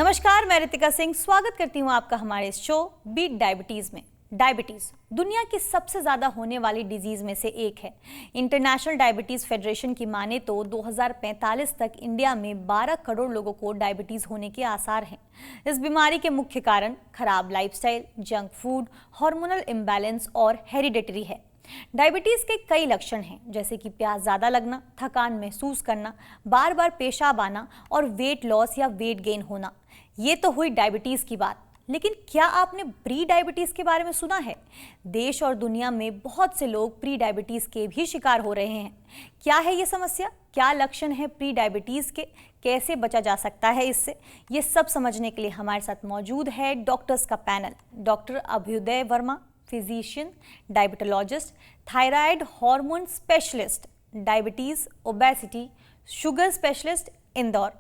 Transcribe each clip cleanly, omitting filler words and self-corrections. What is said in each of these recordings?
नमस्कार, मैं रितिका सिंह स्वागत करती हूँ आपका हमारे इस शो बीट डायबिटीज में। डायबिटीज दुनिया की सबसे ज्यादा होने वाली डिजीज में से एक है। इंटरनेशनल डायबिटीज फेडरेशन की माने तो 2045 तक इंडिया में 12 करोड़ लोगों को डायबिटीज होने के आसार हैं। इस बीमारी के मुख्य कारण खराब lifestyle, junk food, hormonal imbalance और हेरिडेटरी है। डायबिटीज के कई लक्षण हैं, जैसे कि प्यास ज्यादा लगना, थकान महसूस करना, बार बार पेशाब आना और वेट लॉस या वेट गेन होना। ये तो हुई डायबिटीज की बात, लेकिन क्या आपने प्री डायबिटीज के बारे में सुना है? देश और दुनिया में बहुत से लोग प्री डायबिटीज के भी शिकार हो रहे हैं। क्या है ये समस्या? क्या लक्षण है प्री डायबिटीज के? कैसे बचा जा सकता है इससे? ये सब समझने के लिए हमारे साथ मौजूद है डॉक्टर्स का पैनल। Doctor Abhyuday Verma, physician, diabetologist, thyroid hormone specialist, diabetes, obesity, sugar specialist, Indore.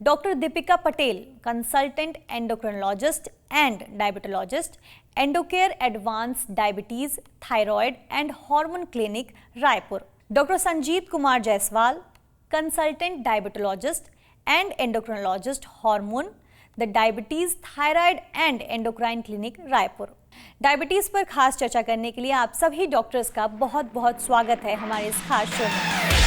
Doctor Deepika Patel, consultant endocrinologist and diabetologist, Endocare advance diabetes, thyroid and hormone clinic, Raipur. Doctor Sanjeet Kumar Jaiswal, consultant diabetologist and endocrinologist, hormone, the diabetes, thyroid and endocrine clinic, Raipur. डायबिटीज पर खास चर्चा करने के लिए आप सभी doctors का बहुत बहुत स्वागत है हमारे इस खास शो में।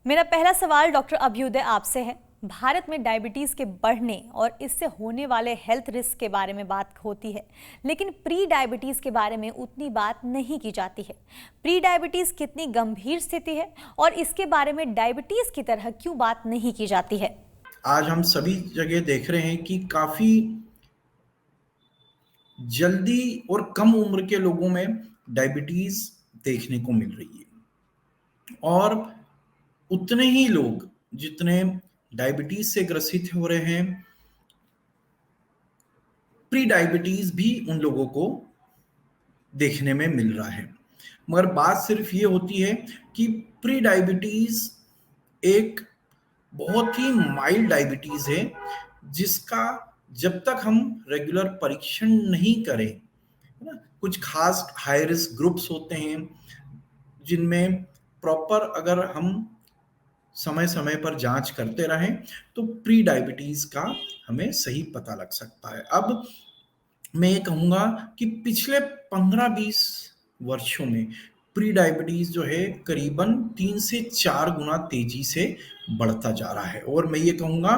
मेरा पहला सवाल डॉक्टर अभ्युदय आपसे है। भारत में डायबिटीज के बढ़ने और इससे होने वाले हेल्थ रिस्क के बारे में बात होती है, लेकिन प्री डायबिटीज के बारे में उतनी बात नहीं की जाती है। प्री डायबिटीज कितनी गंभीर स्थिति है और इसके बारे में डायबिटीज की तरह क्यों बात नहीं की जाती है? आज हम सभी जगह देख रहे हैं कि काफी जल्दी और कम उम्र के लोगों में डायबिटीज देखने को मिल रही है, और उतने ही लोग जितने डायबिटीज से ग्रसित हो रहे हैं, प्री डायबिटीज भी उन लोगों को देखने में मिल रहा है। मगर बात सिर्फ ये होती है कि प्री डायबिटीज एक बहुत ही माइल्ड डायबिटीज है, जिसका जब तक हम रेगुलर परीक्षण नहीं करें, है ना, कुछ खास हाई रिस्क ग्रुप्स होते हैं जिनमें प्रॉपर अगर हम समय समय पर जांच करते रहें तो प्री डायबिटीज का हमें सही पता लग सकता है। अब मैं ये कहूँगा कि पिछले 15-20 वर्षों में प्री डायबिटीज जो है करीबन 3 से 4 गुना तेजी से बढ़ता जा रहा है, और मैं ये कहूँगा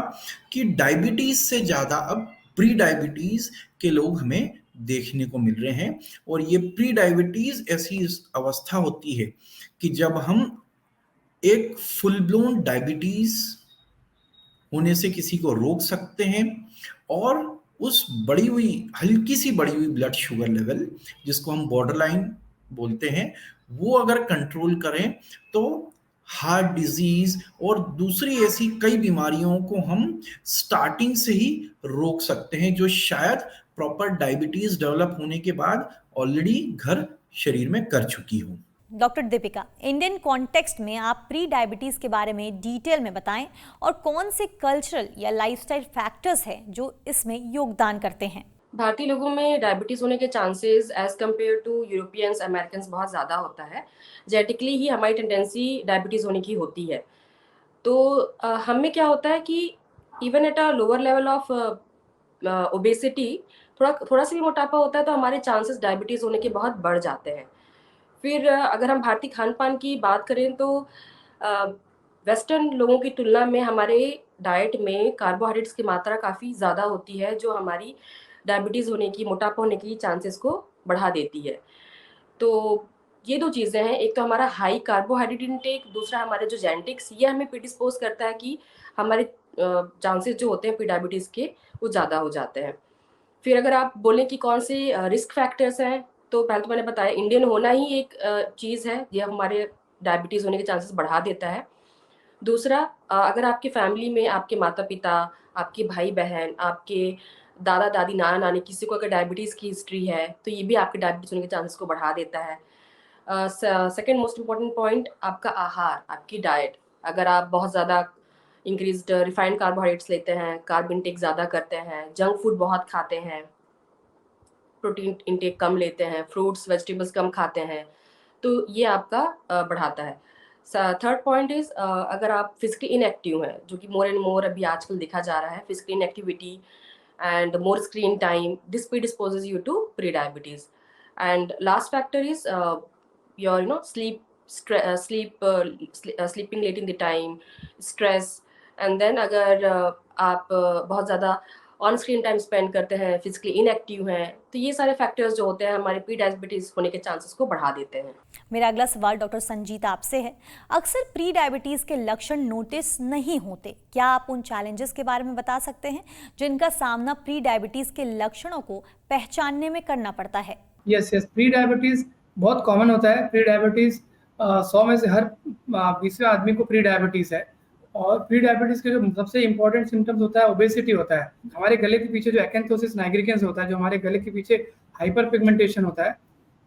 कि डायबिटीज से ज़्यादा अब प्री डायबिटीज के लोग हमें देखने को मिल रहे हैं। और ये प्री डायबिटीज ऐसी अवस्था होती है कि जब हम एक फुल ब्लोन डायबिटीज होने से किसी को रोक सकते हैं, और उस बढ़ी हुई हल्की सी बढ़ी हुई ब्लड शुगर लेवल, जिसको हम बॉर्डरलाइन बोलते हैं, वो अगर कंट्रोल करें तो हार्ट डिजीज और दूसरी ऐसी कई बीमारियों को हम स्टार्टिंग से ही रोक सकते हैं, जो शायद प्रॉपर डायबिटीज डेवलप होने के बाद ऑलरेडी घर शरीर में कर चुकी हो। डॉक्टर दीपिका, इंडियन कॉन्टेक्स्ट में आप प्री डायबिटीज के बारे में डिटेल में बताएं और कौन से कल्चरल या लाइफस्टाइल फैक्टर्स हैं जो इसमें योगदान करते हैं? भारतीय लोगों में डायबिटीज होने के chances as compare to Europeans, American बहुत ज़्यादा होता है। जेनेटिकली ही हमारी टेंडेंसी डायबिटीज़ होने की होती है। तो हम में क्या होता है कि even at a lower level of obesity, थोड़ा सा भी मोटापा होता है तो हमारे चांसेस डायबिटीज़ होने के बहुत बढ़ जाते हैं। फिर अगर हम भारतीय खान-पान की बात करें तो वेस्टर्न लोगों की तुलना में हमारे डाइट में कार्बोहाइड्रेट्स की मात्रा काफ़ी ज़्यादा होती है, जो हमारी डायबिटीज़ होने की, मोटापा होने की चांसेस को बढ़ा देती है। तो ये 2 चीज़ें हैं, एक तो हमारा हाई कार्बोहाइड्रेट इंटेक, दूसरा हमारे जो जेनेटिक्स, ये हमें प्रिडिस्पोज़ करता है कि हमारे चांसेस जो होते हैं प्री डायबिटीज़ के, वो ज़्यादा हो जाते हैं। फिर अगर आप बोलें कि कौन से रिस्क फैक्टर्स हैं, तो पहले तो मैंने बताया इंडियन होना ही एक चीज़ है, ये हमारे डायबिटीज़ होने के चांसेस बढ़ा देता है। दूसरा, अगर आपकी फैमिली में आपके माता-पिता, आपके भाई-बहन, आपके दादा-दादी, नाना-नानी किसी को अगर डायबिटीज़ की हिस्ट्री है, तो ये भी आपके डायबिटीज़ होने के चांसेस को बढ़ा देता है। सेकंड मोस्ट इम्पोर्टेंट पॉइंट, आपका आहार, आपकी डाइट। अगर आप बहुत ज़्यादा इंक्रीज़्ड रिफाइंड कार्बोहाइड्रेट्स लेते हैं, कार्ब इंटेक ज़्यादा करते हैं, जंक फूड बहुत खाते हैं, प्रोटीन इंटेक कम लेते हैं, फ्रूट्स, वेजिटेबल्स कम खाते हैं, तो ये आपका बढ़ाता है। थर्ड पॉइंट इज, अगर आप फिजिकली इनएक्टिव हैं, जो कि मोर एंड मोर अभी आजकल देखा जा रहा है, physical inactivity and more screen time, this predisposes you to pre-diabetes. And last factor is your sleeping late in the time, stress. And then अगर आप बहुत ज़्यादा ऑन स्क्रीन टाइम स्पेंड करते हैं, फिजिकली इनएक्टिव हैं, तो ये सारे फैक्टर्स जो होते हैं हमारे प्री डायबिटीज होने के चांसेस को बढ़ा देते हैं। मेरा अगला सवाल डॉक्टर संजीत आपसे है। अक्सर प्री डायबिटीज के लक्षण नोटिस नहीं होते, क्या आप उन चैलेंजेस के बारे में बता सकते हैं जिनका सामना प्री डायबिटीज के लक्षणों को पहचानने में करना पड़ता है? यस, प्री डायबिटीज बहुत कॉमन होता है। प्री डायबिटीज 100 में से हर 20वें आदमी को प्री डायबिटीज है। और प्री डायबिटीज के जो सबसे इंपॉर्टेंट सिम्टम्स होता है, ओबेसिटी होता है। हमारे गले के पीछे जो एक्एंथोसिस नाइग्रिकेंस होता है, जो हमारे गले के पीछे हाइपर पिगमेंटेशन होता है,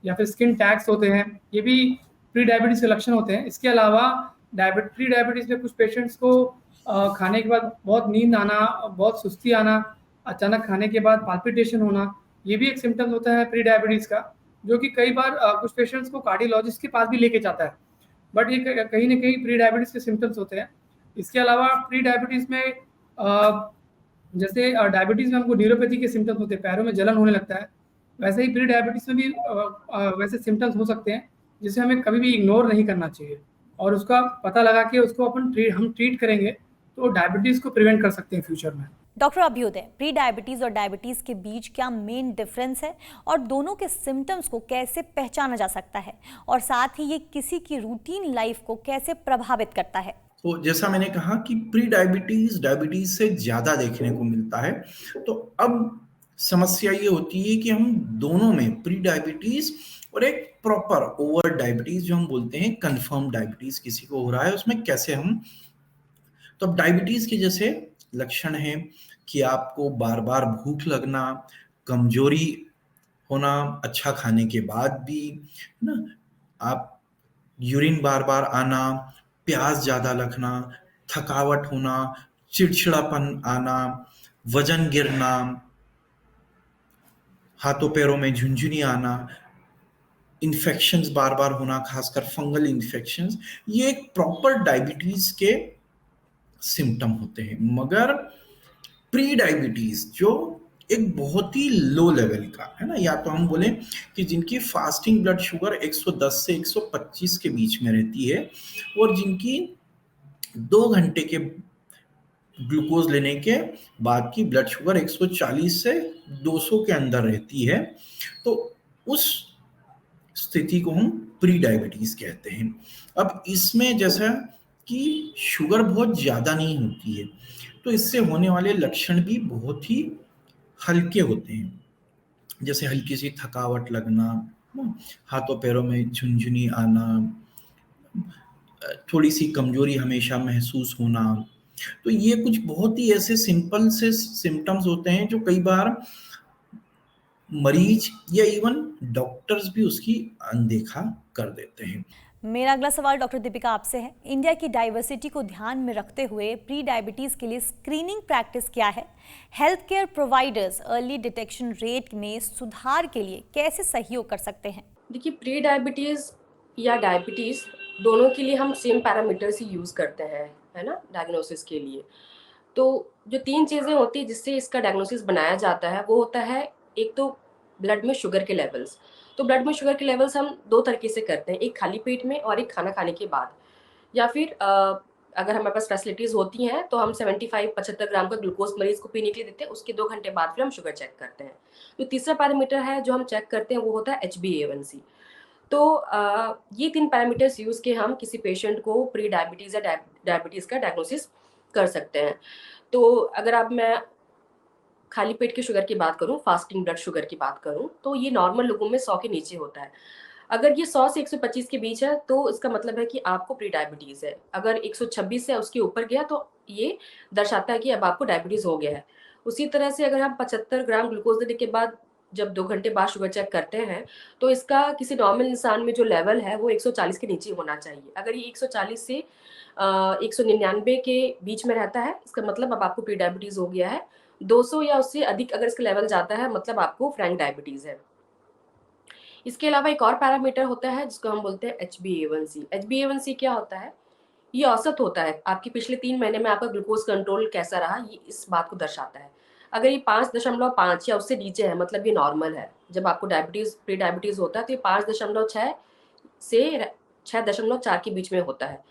या फिर स्किन टैग्स होते हैं, ये भी प्री डायबिटीज के लक्षण होते हैं। इसके अलावा प्री डायबिटीज में कुछ पेशेंट्स को खाने के बाद बहुत नींद आना, बहुत सुस्ती आना, अचानक खाने के बाद पाल्पिटेशन होना, ये भी एक सिम्टम्स होता है प्री डायबिटीज का, जो कि कई बार कुछ पेशेंट्स को कार्डियोलॉजिस्ट के पास भी लेके जाता है। बट ये कहीं ना कहीं प्री डायबिटीज के सिम्टम्स होते हैं। इसके अलावा प्री डायबिटीज में जैसे डायबिटीज में हमको न्यूरोपैथी के सिम्टम्स होते हैं, पैरों में जलन होने लगता है, वैसे ही प्री डायबिटीज में भी वैसे सिम्टम्स हो सकते हैं, जिसे हमें कभी भी इग्नोर नहीं करना चाहिए। और उसका पता लगा के उसको हम ट्रीट करेंगे तो डायबिटीज को प्रिवेंट कर सकते हैं फ्यूचर में। डॉक्टर अभ्युदय, प्री डायबिटीज और डायबिटीज के बीच क्या मेन डिफरेंस है और दोनों के सिम्टम्स को कैसे पहचाना जा सकता है, और साथ ही ये किसी की रूटीन लाइफ को कैसे प्रभावित करता है? तो जैसा मैंने कहा कि प्री डायबिटीज से ज्यादा देखने को मिलता है। तो अब समस्या ये होती है कि हम दोनों में प्री डायबिटीज और एक प्रॉपर ओवर डायबिटीज जो हम बोलते हैं कंफर्म डायबिटीज किसी को हो रहा है, उसमें कैसे हम, तो अब डायबिटीज के जैसे लक्षण हैं कि आपको बार बार भूख लगना, कमजोरी होना अच्छा खाने के बाद भी, है ना, आप यूरिन बार बार आना, प्यास ज्यादा लगना, थकावट होना, चिड़चिड़ापन आना, वजन गिरना, हाथों पैरों में झुंझुनी आना, इन्फेक्शंस बार बार होना, खासकर फंगल इन्फेक्शंस, ये एक प्रॉपर डायबिटीज के सिम्टम होते हैं। मगर प्री डायबिटीज जो एक बहुत ही लो लेवल का है ना, या तो हम बोले कि जिनकी फास्टिंग ब्लड शुगर 110 से 125 के बीच में रहती है, और जिनकी 2 घंटे के ग्लूकोज लेने के बाद की ब्लड शुगर 140 से 200 के अंदर रहती है, तो उस स्थिति को हम प्री डायबिटीज कहते हैं। अब इसमें जैसा कि शुगर बहुत ज्यादा नहीं होती है, तो इससे होने वाले लक्षण भी बहुत ही हल्के होते हैं, जैसे हल्की सी थकावट लगना, हाथों पैरों में झुनझुनी आना, थोड़ी सी कमजोरी हमेशा महसूस होना। तो ये कुछ बहुत ही ऐसे सिंपल से सिम्टम्स होते हैं जो कई बार मरीज या इवन डॉक्टर्स भी उसकी अनदेखा कर देते हैं। मेरा अगला सवाल डॉक्टर दीपिका आपसे है। इंडिया की डाइवर्सिटी को ध्यान में रखते हुए प्री डायबिटीज के लिए स्क्रीनिंग प्रैक्टिस क्या है? Health care providers early detection rate में सुधार के लिए कैसे सहयोग कर सकते हैं? देखिए, प्री डायबिटीज या डायबिटीज दोनों के लिए हम सेम पैरामीटर्स ही यूज करते हैं, है ना, डायग्नोसिस के लिए। तो जो 3 चीजें होती है जिससे इसका डायग्नोसिस बनाया जाता है, वो होता है एक तो ब्लड में शुगर के लेवल्स। तो ब्लड में शुगर के लेवल्स हम 2 तरीके से करते हैं, एक खाली पेट में और एक खाना खाने के बाद, या फिर अगर हमारे पास फैसिलिटीज होती हैं तो हम 75-75 ग्राम का ग्लूकोज मरीज को पीने के लिए देते हैं, उसके 2 घंटे बाद फिर हम शुगर चेक करते हैं। तो तीसरा पैरामीटर है जो हम चेक करते हैं, वो होता है HbA1c। तो ये 3 पैरामीटर्स यूज के हम किसी पेशेंट को प्री डायबिटीज या डायबिटीज का डायग्नोसिस कर सकते हैं। तो अगर अब मैं खाली पेट के शुगर की बात करूं, फास्टिंग ब्लड शुगर की बात करूं, तो ये नॉर्मल लोगों में 100 के नीचे होता है। अगर ये 100 से 125 के बीच है तो इसका मतलब है कि आपको प्री डायबिटीज है। अगर 126 से उसके ऊपर गया तो ये दर्शाता है कि अब आपको डायबिटीज हो गया है। उसी तरह से अगर हम 75 ग्राम ग्लूकोज देने के बाद जब 2 घंटे बाद शुगर चेक करते हैं, तो इसका किसी नॉर्मल इंसान में जो लेवल है वो 140 के नीचे होना चाहिए। अगर ये 140 से 199 के बीच में रहता है, इसका मतलब अब आपको प्री डायबिटीज हो गया है। 200 या उससे अधिक अगर इसका लेवल जाता है, मतलब आपको फ्रैंक डायबिटीज है। इसके अलावा एक और पैरामीटर होता है जिसको हम बोलते हैं HbA1c। HbA1c क्या होता है? ये औसत होता है, आपके पिछले 3 महीने में आपका ग्लूकोज कंट्रोल कैसा रहा, ये इस बात को दर्शाता है। अगर ये 5.5 या उससे नीचे है, मतलब ये नॉर्मल है। जब आपको डायबिटीज़, प्री डायबिटीज़ होता है तो ये 5.6 से 6.4 के बीच में होता है।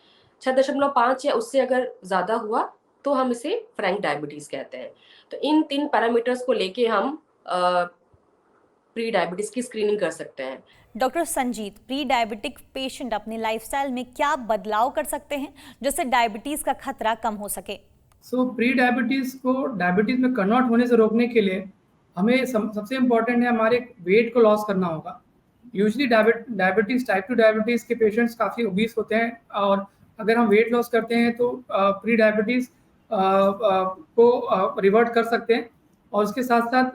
6.5 या उससे अगर ज़्यादा हुआ तो हम इसे फ्रैंक डायबिटीज़ कहते हैं। तो इन 3 पैरामीटर्स को लेके हम प्री डायबिटीज़ की स्क्रीनिंग कर सकते हैं। Doctor Sanjeet, pre diabetic patient अपने लाइफस्टाइल में क्या बदलाव कर सकते हैं जिससे डायबिटीज का खतरा कम हो सके? सो प्री डायबिटीज़ को डायबिटीज़ में कन्वर्ट होने से रोकने के लिए हमें सबसे इम्पॉर्टेंट है हमारे वेट को लॉस करना होगा। यूजुअली डायबिटीज़ टाइप 2 डायबिटीज़ के पेशेंट्स काफ़ी ओबीस होते हैं, और अगर हम वेट लॉस करते हैं तो प्री डायबिटीज़ को रिवर्ट कर सकते हैं। और उसके साथ साथ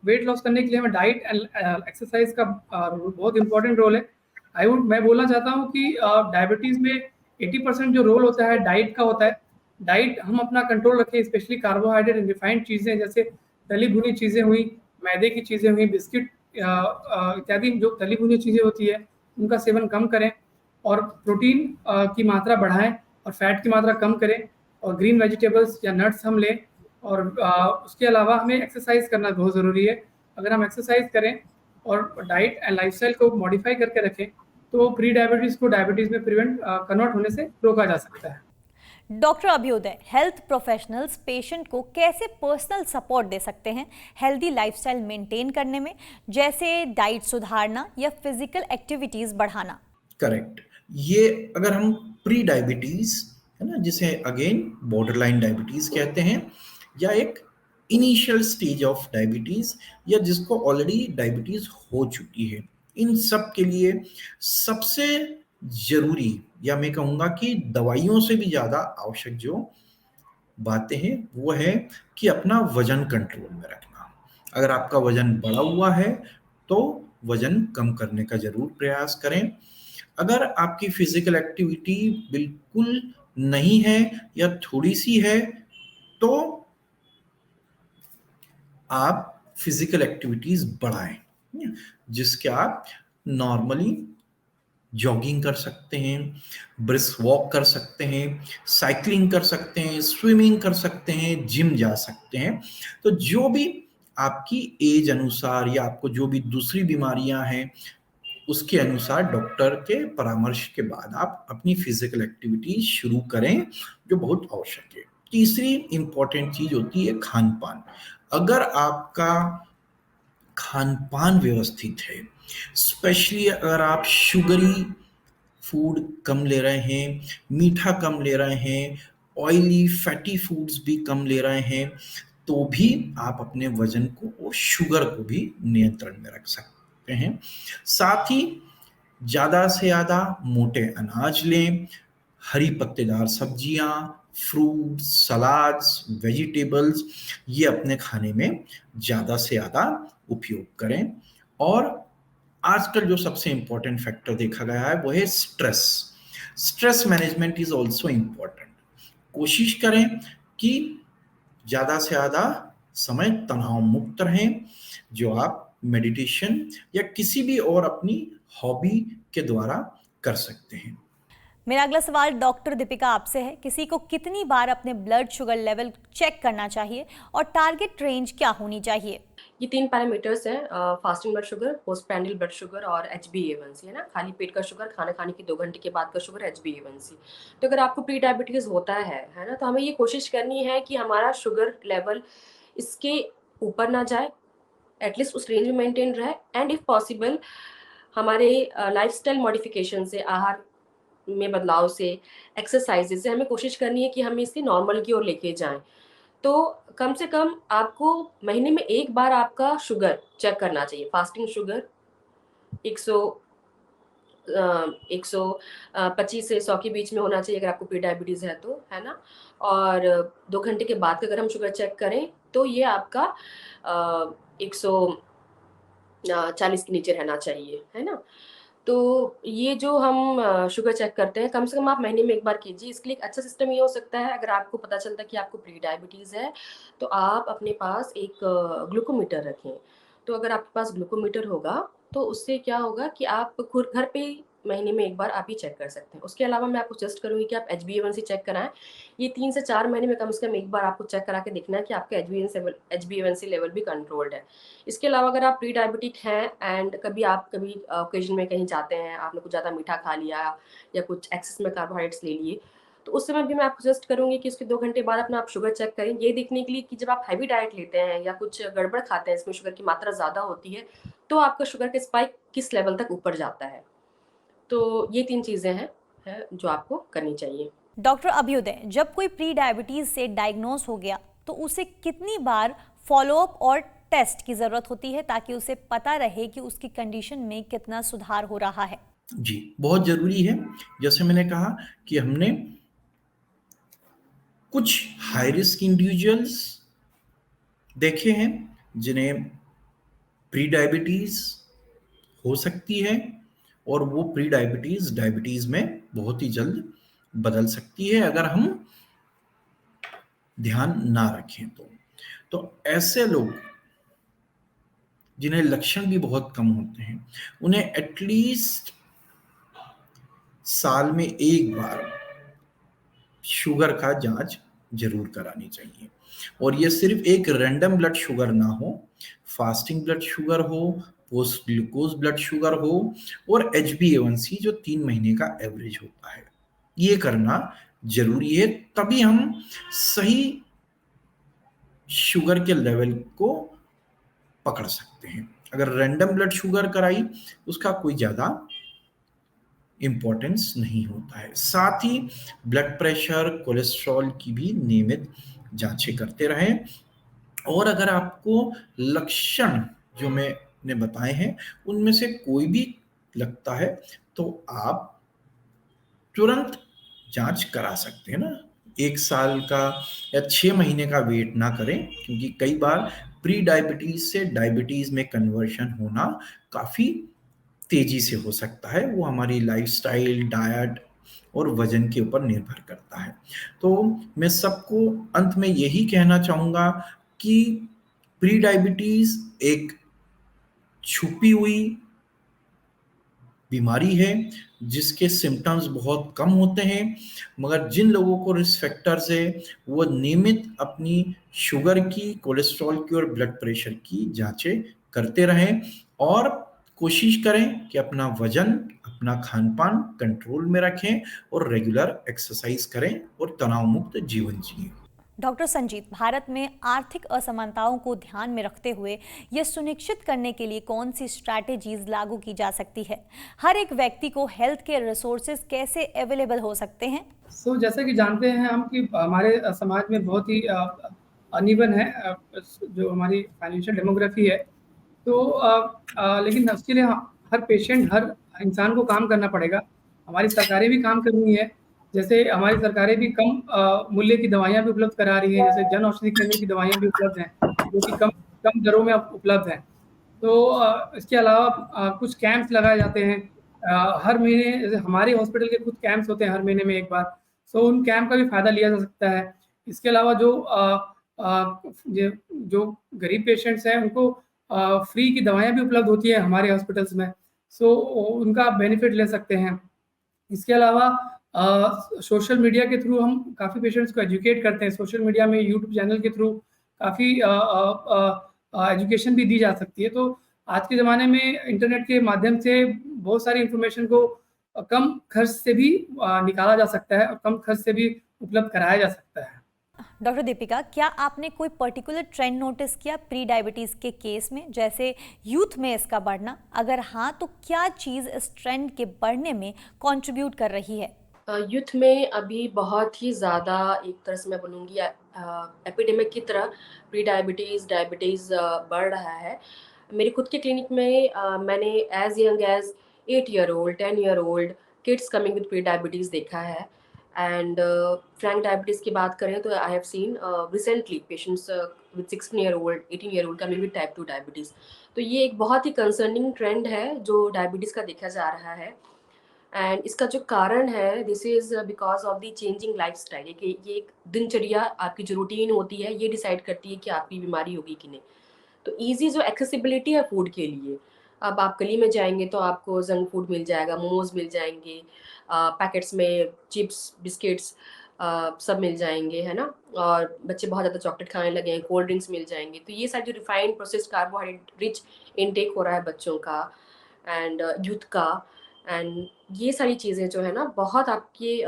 वेट लॉस करने के लिए हमें डाइट एंड एक्सरसाइज का बहुत इंपॉर्टेंट रोल है। मैं बोलना चाहता हूँ कि डायबिटीज़ में 80% जो रोल होता है डाइट का होता है। डाइट हम अपना कंट्रोल रखें, स्पेशली कार्बोहाइड्रेट एंड रिफाइंड चीज़ें जैसे तली भुनी चीज़ें हुई, मैदे की चीज़ें हुई, बिस्किट इत्यादि जो तली भुनी चीज़ें होती है उनका सेवन कम करें, और प्रोटीन की मात्रा बढ़ाएं और फैट की मात्रा कम करें, और ग्रीन वेजिटेबल्स या नट्स हम लें। और उसके अलावा हमें एक्सरसाइज करना बहुत ज़रूरी है। अगर हम एक्सरसाइज करें और डाइट एंड लाइफस्टाइल को मॉडिफाई करके रखें तो प्री डायबिटीज़ को डायबिटीज़ में कन्वर्ट होने से रोका जा सकता है। Doctor Abhyuday, health professionals patient को कैसे पर्सनल सपोर्ट दे सकते हैं हेल्दी लाइफस्टाइल मेंटेन करने में, जैसे डाइट सुधारना या फिजिकल एक्टिविटीज बढ़ाना? करेक्ट। ये अगर हम प्री डायबिटीज है ना, जिसे अगेन बॉर्डरलाइन डायबिटीज कहते हैं, या एक इनिशियल स्टेज ऑफ डायबिटीज, या जिसको ऑलरेडी डायबिटीज हो चुकी है, इन सब के लिए सबसे जरूरी, या मैं कहूँगा कि दवाइयों से भी ज़्यादा आवश्यक जो बातें हैं वो है कि अपना वजन कंट्रोल में रखना। अगर आपका वजन बढ़ा हुआ है तो वजन कम करने का जरूर प्रयास करें। अगर आपकी फिजिकल एक्टिविटी बिल्कुल नहीं है या थोड़ी सी है तो आप फिजिकल एक्टिविटीज बढ़ाएं, जिसके आप नॉर्मली जॉगिंग कर सकते हैं, ब्रिस्क वॉक कर सकते हैं, साइकिलिंग कर सकते हैं, स्विमिंग कर सकते हैं, जिम जा सकते हैं। तो जो भी आपकी एज अनुसार या आपको जो भी दूसरी बीमारियां हैं उसके अनुसार डॉक्टर के परामर्श के बाद आप अपनी फिजिकल एक्टिविटी शुरू करें, जो बहुत आवश्यक है। तीसरी इंपॉर्टेंट चीज होती है खान पान। अगर आपका खान पान व्यवस्थित है, स्पेशली अगर आप शुगरी फूड कम ले रहे हैं, मीठा कम ले रहे हैं, ऑयली फैटी फूड्स भी कम ले रहे हैं, तो भी आप अपने वजन को और शुगर को भी नियंत्रण में रख सकते हैं। साथ ही ज़्यादा से ज़्यादा मोटे अनाज लें, हरी पत्तेदार सब्जियां, फ्रूट्स, सलाड्स, वेजिटेबल्स, ये अपने खाने में ज़्यादा से ज़्यादा उपयोग करें। और आजकल जो सबसे इंपॉर्टेंट फैक्टर देखा गया है वो है stress. Stress management is also important. कोशिश करें कि ज़्यादा से ज़्यादा समय तनाव मुक्त रहें, जो आप मेडिटेशन या किसी भी और अपनी हॉबी के द्वारा कर सकते हैं। मेरा अगला सवाल डॉक्टर दीपिका आपसे है, किसी को कितनी बार अपने ब्लड शुगर लेवल चेक करना चाहिए और टारगेट रेंज क्या होनी चाहिए? ये 3 पैरामीटर्स हैं, fasting blood sugar, postprandial blood sugar और HbA1c, है ना, खाली पेट का शुगर, खाना खाने के 2 घंटे के बाद का शुगर, HbA1c। तो अगर आपको प्री डायबिटीज होता है ना, तो हमें ये कोशिश करनी है कि हमारा शुगर लेवल इसके ऊपर ना जाए, एटलीस्ट उस रेंज में मेंटेन रहे, एंड इफ पॉसिबल हमारे लाइफस्टाइल मॉडिफिकेशन से, आहार में बदलाव से, एक्सरसाइज से हमें कोशिश करनी है कि हम इसे नॉर्मल की ओर लेके जाएं। तो कम से कम आपको महीने में 1 बार आपका शुगर चेक करना चाहिए। फास्टिंग शुगर 125 से 100 के बीच में होना चाहिए अगर आपको प्री डायबिटीज़ है तो, है ना। और 2 घंटे के बाद अगर हम शुगर चेक करें तो ये आपका 140 के नीचे रहना चाहिए, है ना। तो ये जो हम शुगर चेक करते हैं, कम से कम आप महीने में 1 बार कीजिए। इसके लिए एक अच्छा सिस्टम ये हो सकता है, अगर आपको पता चलता है कि आपको प्री डायबिटीज़ है तो आप अपने पास एक ग्लूकोमीटर रखें। तो अगर आपके पास ग्लूकोमीटर होगा तो उससे क्या होगा कि आप खुद घर पे महीने में 1 बार आप ये चेक कर सकते हैं। उसके अलावा मैं आपको सजेस्ट करूँगी कि आप HbA1c चेक कराएँ। ये 3 से 4 महीने में कम से कम 1 बार आपको चेक करा के देखना है कि आपका HbA1c लेवल भी कंट्रोल्ड है। इसके अलावा अगर आप प्री डायबिटिक हैं एंड कभी ओकेज़न में कहीं जाते हैं, आपने कुछ ज़्यादा मीठा खा लिया या कुछ एक्सेस में कार्बोहाइड्रेट्स ले लिए, तो उस समय भी मैं आपको सजेस्ट करूँगी कि उसके 2 घंटे बाद अपना आप शुगर चेक करें। ये देखने के लिए कि जब आप हैवी डाइट लेते हैं या कुछ गड़बड़ खाते हैं, इसमें शुगर की मात्रा ज़्यादा होती है, तो आपका शुगर का स्पाइक किस लेवल तक ऊपर जाता है। तो ये 3 चीज़ें हैं जो आपको करनी चाहिए। डॉक्टर अभ्युदय, जब कोई प्री डायबिटीज से डायग्नोस हो गया तो उसे कितनी बार फॉलोअप और टेस्ट की जरूरत होती है ताकि उसे पता रहे कि उसकी कंडीशन में कितना सुधार हो रहा है? जी, बहुत जरूरी है। जैसे मैंने कहा कि हमने कुछ हाई रिस्क इंडिविजुअल्स देखे हैं जिन्हें प्री डायबिटीज हो सकती है और वो प्री डायबिटीज डायबिटीज में बहुत ही जल्द बदल सकती है अगर हम ध्यान ना रखें तो ऐसे लोग जिन्हें लक्षण भी बहुत कम होते हैं, उन्हें एटलीस्ट साल में 1 बार शुगर का जांच जरूर करानी चाहिए। और ये सिर्फ एक रैंडम ब्लड शुगर ना हो, फास्टिंग ब्लड शुगर हो, पोस्ट ग्लूकोज ब्लड शुगर हो और HbA1c जो 3 महीने का एवरेज होता है, ये करना जरूरी है। तभी हम सही शुगर के लेवल को पकड़ सकते हैं। अगर रैंडम ब्लड शुगर कराई, उसका कोई ज्यादा इंपॉर्टेंस नहीं होता है। साथ ही ब्लड प्रेशर, कोलेस्ट्रॉल की भी नियमित जांचें करते रहें। और अगर आपको लक्षण जो मैंने बताए हैं उनमें से कोई भी लगता है तो आप तुरंत जांच करा सकते हैं ना। 1 साल का या 6 महीने का वेट ना करें, क्योंकि कई बार प्री डायबिटीज से डायबिटीज में कन्वर्शन होना काफी तेजी से हो सकता है। वो हमारी लाइफस्टाइल, डाइट और वजन के ऊपर निर्भर करता है। तो मैं सबको अंत में यही कहना चाहूंगा कि प्री डायबिटीज एक छुपी हुई बीमारी है जिसके सिम्टम्स बहुत कम होते हैं, मगर जिन लोगों को रिस्क फैक्टर्स है वो नियमित अपनी शुगर की, कोलेस्ट्रॉल की और ब्लड प्रेशर की जांचें करते रहें और कोशिश करें कि अपना वजन, अपना खान पान कंट्रोल में रखें और रेगुलर एक्सरसाइज करें और तनाव मुक्त जीवन जिएं। डॉक्टर संजीत, भारत में आर्थिक असमानताओं को ध्यान में रखते हुए यह सुनिश्चित करने के लिए कौन सी स्ट्रैटेजीज लागू की जा सकती है? हर एक व्यक्ति को हेल्थ केयर रिसोर्सेज कैसे अवेलेबल हो सकते हैं? जैसे कि जानते हैं हम कि हमारे समाज में बहुत ही अनइवन है जो हमारी फाइनेंशियल डेमोग्राफी है। लेकिन उसके लिए हर पेशेंट, हर इंसान को काम करना पड़ेगा। हमारी सरकारें भी काम कर रही हैं। जैसे हमारी सरकारें भी कम मूल्य की दवाइयाँ भी उपलब्ध करा रही हैं। जैसे जन औषधि केंद्र की दवाइयाँ भी उपलब्ध हैं, जो कि कम कम दरों में उपलब्ध हैं। इसके अलावा कुछ कैंप्स लगाए जाते हैं हर महीने। जैसे हमारे हॉस्पिटल के कुछ कैंप्स होते हैं हर महीने में 1 बार, उन कैंप का भी फायदा लिया जा सकता है। इसके अलावा जो गरीब पेशेंट्स हैं उनको फ्री की दवाइयाँ भी उपलब्ध होती है हमारे हॉस्पिटल्स में, उनका बेनिफिट ले सकते हैं। इसके अलावा सोशल मीडिया के थ्रू हम काफ़ी पेशेंट्स को एजुकेट करते हैं। सोशल मीडिया में यूट्यूब चैनल के थ्रू काफ़ी एजुकेशन भी दी जा सकती है। तो आज के ज़माने में इंटरनेट के माध्यम से बहुत सारी इन्फॉर्मेशन को कम खर्च से भी निकाला जा सकता है और कम खर्च से भी उपलब्ध कराया जा सकता है। डॉक्टर दीपिका, क्या आपने कोई पर्टिकुलर ट्रेंड नोटिस किया प्री डायबिटीज के केस में, जैसे यूथ में इसका बढ़ना? अगर हाँ, तो क्या चीज़ इस ट्रेंड के बढ़ने में कंट्रीब्यूट कर रही है? यूथ में अभी बहुत ही ज़्यादा, एक तरह से मैं बोलूँगी एपिडेमिक की तरह प्री डायबिटीज़ बढ़ रहा है। मेरे खुद के क्लिनिक में मैंने as young as 8 year old, 10 year old kids coming with pre diabetes देखा है। एंड फ्रैंक डायबिटीज़ की बात करें तो I have seen recently patients with 16 year old, 18 year old coming with type 2 diabetes. तो ये एक बहुत ही कंसर्निंग ट्रेंड है जो डायबिटीज़ का देखा जा रहा है। एंड इसका जो कारण है, this is because of the changing lifestyle. ये एक दिनचर्या, आपकी जो रूटीन होती है, ये डिसाइड करती है कि आपकी बीमारी होगी कि नहीं। तो ईजी जो एक्सेसिबिलिटी है फूड के लिए, अब आप गली में जाएंगे तो आपको जंक फूड मिल जाएगा, मोमोज मिल जाएंगे, पैकेट्स में चिप्स, बिस्किट्स सब मिल जाएंगे, है ना। और बच्चे बहुत ज़्यादा चॉकलेट खाने लगे हैं, कोल्ड ड्रिंक्स मिल जाएंगे। तो ये सारी जो refined processed carbohydrate rich intake हो रहा है बच्चों का एंड यूथ का, एंड ये सारी चीज़ें जो है ना बहुत आपके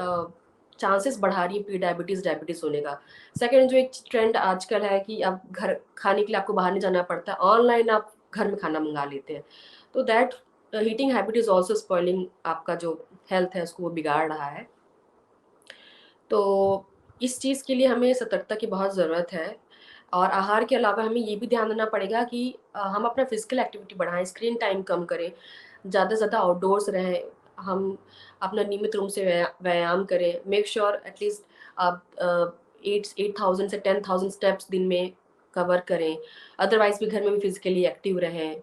चांसेस बढ़ा रही है प्री डायबिटीज़, डायबिटीज़ होने का। सेकंड जो एक ट्रेंड आजकल है कि अब घर खाने के लिए आपको बाहर नहीं जाना पड़ता, ऑनलाइन आप घर में खाना मंगा लेते हैं। तो that heating habit is also spoiling आपका जो हेल्थ है उसको वो बिगाड़ रहा है। तो इस चीज़ के लिए हमें सतर्कता की बहुत ज़रूरत है। और आहार के अलावा हमें ये भी ध्यान देना पड़ेगा कि हम अपना फिजिकल एक्टिविटी बढ़ाएं, स्क्रीन टाइम कम करें, ज़्यादा से ज़्यादा आउटडोर्स रहें, हम अपना नियमित रूप से व्यायाम करें। मेक श्योर एटलीस्ट आप 8,000 से 10,000 स्टेप्स दिन में कवर करें। अदरवाइज़ भी घर में भी फिजिकली एक्टिव रहें।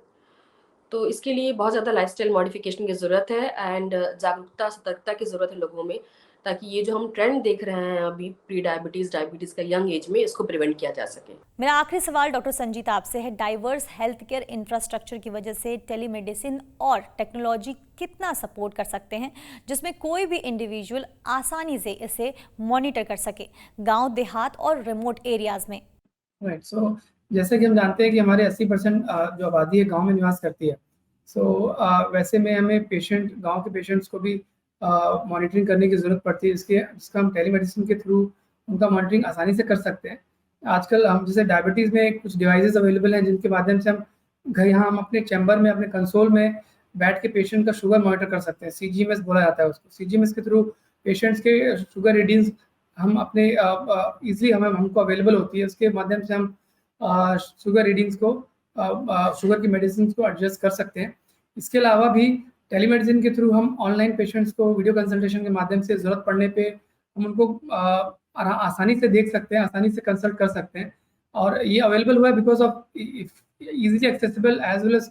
तो इसके लिए बहुत ज़्यादा लाइफस्टाइल मॉडिफिकेशन की ज़रूरत है एंड जागरूकता, सतर्कता की ज़रूरत है लोगों में, ताकि ये जो हम ट्रेंड देख रहे हैं अभी प्री डायबिटीज़, डायबिटीज़ का यंग एज में, इसको प्रिवेंट किया जा सके। मेरा आखिरी सवाल डॉक्टर संजीत आपसे है, डाइवर्स हेल्थ केयर इंफ्रास्ट्रक्चर की वजह से टेलीमेडिसिन और टेक्नोलॉजी कितना सपोर्ट कर सकते हैं जिसमें कोई भी इंडिविजुअल आसानी से इसे मॉनिटर कर सके गांव, देहात और रिमोट एरियाज में? राइट, सो जैसे कि हम जानते हैं कि हमारे 80% जो आबादी है गांव में निवास करती है। सो वैसे में हमें गांव के पेशेंट्स को भी मॉनिटरिंग करने की ज़रूरत पड़ती है। जिसका हम टेलीमेडिसिन के थ्रू उनका मॉनिटरिंग आसानी से कर सकते हैं। आजकल हम जैसे डायबिटीज़ में कुछ डिवाइसेस अवेलेबल हैं जिनके माध्यम से हम अपने चैम्बर में, अपने कंसोल में बैठ के पेशेंट का शुगर मॉनिटर कर सकते हैं। CGMS बोला जाता है उसको। CGMS के थ्रू पेशेंट्स के शुगर रीडिंग्स हम अपने ईजिली हमको अवेलेबल होती है। उसके माध्यम से हम शुगर रीडिंग्स को, शुगर की मेडिसिन को एडजस्ट कर सकते हैं। इसके अलावा भी टेलीमेडिसिन के थ्रू हम ऑनलाइन पेशेंट्स को वीडियो कंसल्टेशन के माध्यम से ज़रूरत पड़ने पे हम उनको आसानी से देख सकते हैं, आसानी से कंसल्ट कर सकते हैं। और ये अवेलेबल हुआ है because of easily accessible as well as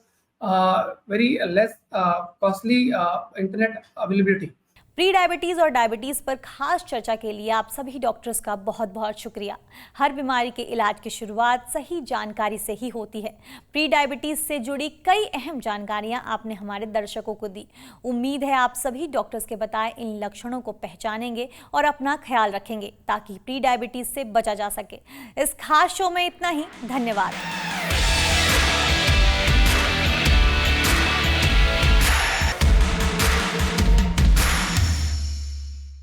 very less costly internet availability. Pre diabetes और डायबिटीज़ पर खास चर्चा के लिए आप सभी डॉक्टर्स का बहुत बहुत शुक्रिया। हर बीमारी के इलाज की शुरुआत सही जानकारी से ही होती है। प्री डायबिटीज़ से जुड़ी कई अहम जानकारियां आपने हमारे दर्शकों को दी। उम्मीद है आप सभी डॉक्टर्स के बताए इन लक्षणों को पहचानेंगे और अपना ख्याल रखेंगे ताकि प्री डायबिटीज़ से बचा जा सके। इस खास शो में इतना ही। धन्यवाद।